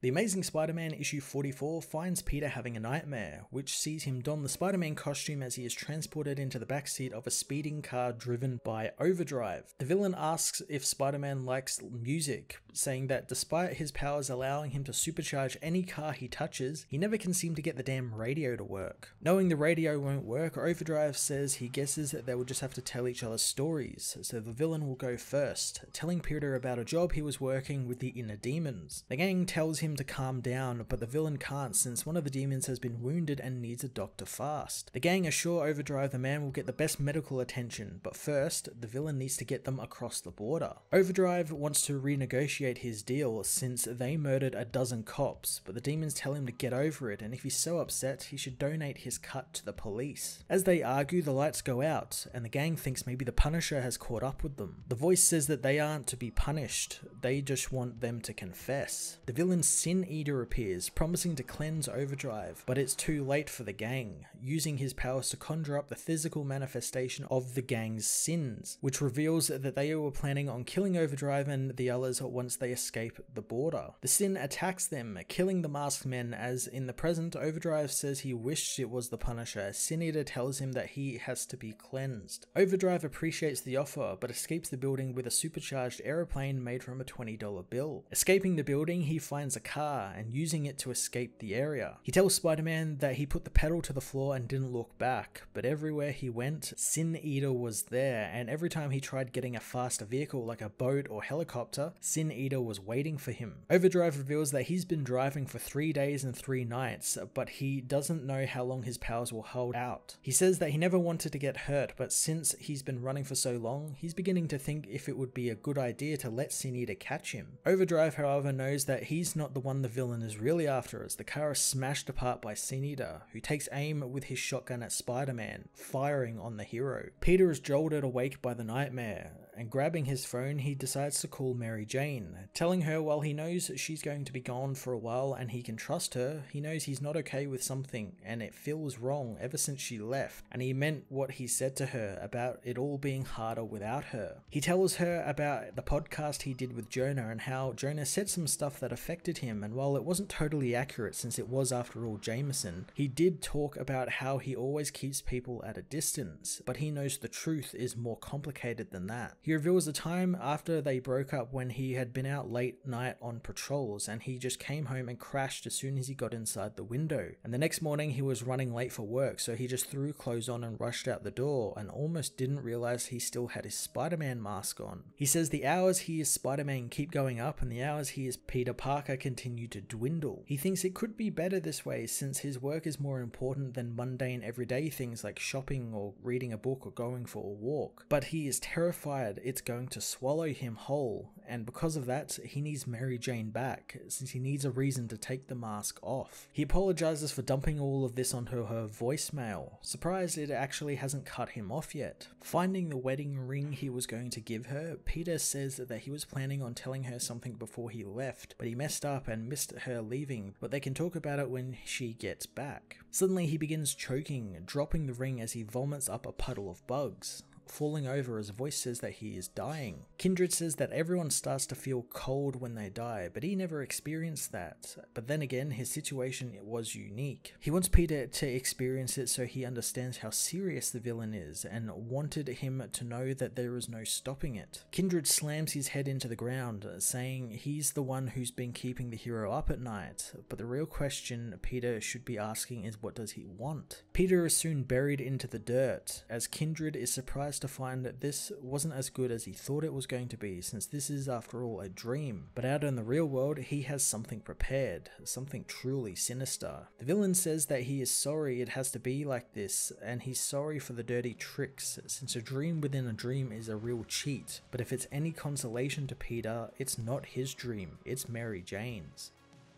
The Amazing Spider-Man issue 44 finds Peter having a nightmare, which sees him don the Spider-Man costume as he is transported into the backseat of a speeding car driven by Overdrive. The villain asks if Spider-Man likes music, saying that despite his powers allowing him to supercharge any car he touches, he never can seem to get the damn radio to work. Knowing the radio won't work, Overdrive says he guesses that they will just have to tell each other stories, so the villain will go first, telling Peter about a job he was working with the inner demons. The gang tells him to calm down, but the villain can't since one of the demons has been wounded and needs a doctor fast. The gang assure Overdrive the man will get the best medical attention, but first, the villain needs to get them across the border. Overdrive wants to renegotiate his deal since they murdered a dozen cops, but the demons tell him to get over it, and if he's so upset, he should donate his cut to the police. As they argue, the lights go out, and the gang thinks maybe the Punisher has caught up with them. The voice says that they aren't to be punished, they just want them to confess. The villain Sin Eater appears, promising to cleanse Overdrive, but it's too late for the gang, using his powers to conjure up the physical manifestation of the gang's sins, which reveals that they were planning on killing Overdrive and the others once they escape the border. The Sin attacks them, killing the masked men, as in the present, Overdrive says he wished it was the Punisher. Sin Eater tells him that he has to be cleansed. Overdrive appreciates the offer, but escapes the building with a supercharged aeroplane made from a $20 bill. Escaping the building, he finds a car and using it to escape the area. He tells Spider-Man that he put the pedal to the floor and didn't look back, but everywhere he went, Sin Eater was there, and every time he tried getting a faster vehicle like a boat or helicopter, Sin Eater was waiting for him. Overdrive reveals that he's been driving for 3 days and 3 nights, but he doesn't know how long his powers will hold out. He says that he never wanted to get hurt, but since he's been running for so long, he's beginning to think if it would be a good idea to let Sin Eater catch him. Overdrive, however, knows that he's not the one the villain is really after, as the car is smashed apart by Sin Eater, who takes aim with his shotgun at Spider-Man, firing on the hero. Peter is jolted awake by the nightmare, and grabbing his phone, he decides to call Mary Jane, telling her while he knows she's going to be gone for a while and he can trust her, he knows he's not okay with something and it feels wrong ever since she left, and he meant what he said to her about it all being harder without her. He tells her about the podcast he did with Jonah and how Jonah said some stuff that affected him, and while it wasn't totally accurate since it was after all Jameson, he did talk about how he always keeps people at a distance, but he knows the truth is more complicated than that. He reveals the time after they broke up when he had been out late night on patrols and he just came home and crashed as soon as he got inside the window, and the next morning he was running late for work, so he just threw clothes on and rushed out the door and almost didn't realize he still had his Spider-Man mask on. He says the hours he is Spider-Man keep going up and the hours he is Peter Parker continue to dwindle. He thinks it could be better this way since his work is more important than mundane everyday things like shopping or reading a book or going for a walk, but he is terrified it's going to swallow him whole, and because of that he needs Mary Jane back since he needs a reason to take the mask off. He apologizes for dumping all of this onto her voicemail, surprised it actually hasn't cut him off yet. Finding the wedding ring he was going to give her, Peter says that he was planning on telling her something before he left, but he messed up and missed her leaving, but they can talk about it when she gets back. Suddenly he begins choking, dropping the ring as he vomits up a puddle of bugs, falling over as a voice says that he is dying. Kindred says that everyone starts to feel cold when they die, but he never experienced that. But then again, his situation was unique. He wants Peter to experience it so he understands how serious the villain is, and wanted him to know that there is no stopping it. Kindred slams his head into the ground, saying he's the one who's been keeping the hero up at night, but the real question Peter should be asking is what does he want? Peter is soon buried into the dirt, as Kindred is surprised to find that this wasn't as good as he thought it was going to be, since this is after all a dream. But out in the real world, he has something prepared, something truly sinister. The villain says that he is sorry it has to be like this, and he's sorry for the dirty tricks, since a dream within a dream is a real cheat. But if it's any consolation to Peter, it's not his dream, it's Mary Jane's.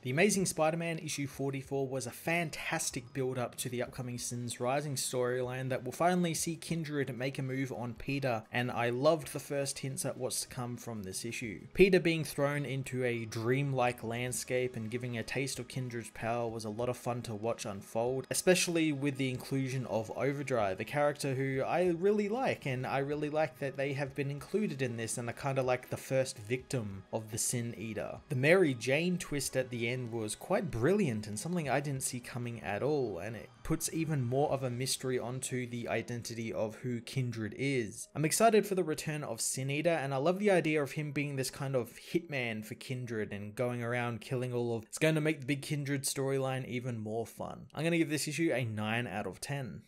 The Amazing Spider-Man issue 44 was a fantastic build-up to the upcoming Sins Rising storyline that will finally see Kindred make a move on Peter, and I loved the first hints at what's to come from this issue. Peter being thrown into a dreamlike landscape and giving a taste of Kindred's power was a lot of fun to watch unfold, especially with the inclusion of Overdrive, a character who I really like, and I really like that they have been included in this and are kind of like the first victim of the Sin Eater. The Mary Jane twist at the end end was quite brilliant and something I didn't see coming at all, and it puts even more of a mystery onto the identity of who Kindred is. I'm excited for the return of Sin Eater, and I love the idea of him being this kind of hitman for Kindred and going around killing all of... It's going to make the big Kindred storyline even more fun. I'm going to give this issue a 9 out of 10.